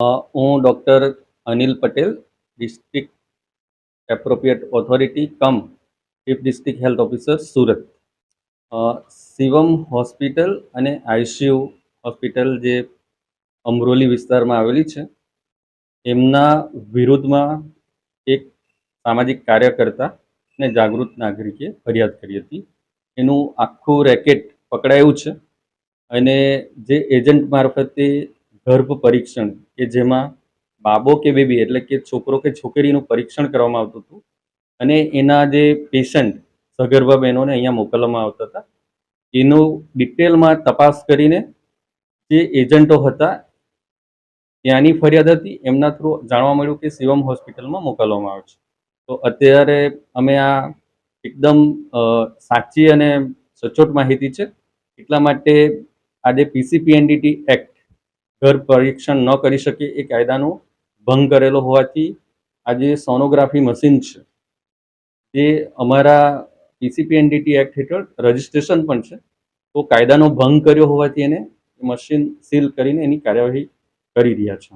હું doctor Anil Patel, district appropriate authority cum chief district health officer, Surat. Shivam hospital અને ICU hospital જે અમરોલી વિસ્તારમાં આવેલી છે, એમના વિરુદ્ધમાં એક સામાજિક કાર્યકર્તા અને જાગૃત નાગરિકે ફરિયાદ કરી હતી. એનું આખું રેકેટ પકડાયું છે અને જે એજન્ટ મારફતે ગર્ભ પરીક્ષણ કે જેમાં બાબો કે બેબી એટલે કે છોકરો કે છોકરીનું પરીક્ષણ કરવામાં આવતું હતું અને એના જે પેશન્ટ સગર્ભા બહેનોને અહીંયા મોકલવામાં આવતા હતા, એનું ડિટેલમાં તપાસ કરીને જે એજન્ટો હતા ત્યાંની ફરિયાદ હતી, એમના થ્રુ જાણવા મળ્યું કે શિવમ હોસ્પિટલમાં મોકલવામાં આવે છે. તો અત્યારે અમે આ એકદમ સાચી અને સચોટ માહિતી છે, એટલા માટે આજે પીસીપીએનડીટી એક્ટ ગર્ભ પરીક્ષણ ન કરી શકે એ કાયદાનો ભંગ કરેલો હોવાથી આજે સોનોગ્રાફી મશીન છે જે અમારા પીસીપીએનડીટી એક્ટ હેઠળ રજિસ્ટ્રેશન પણ છે, તો કાયદાનો ભંગ કર્યો હોવાથી એને મશીન સીલ કરીને એની કાર્યવાહી કરી રહ્યા છે.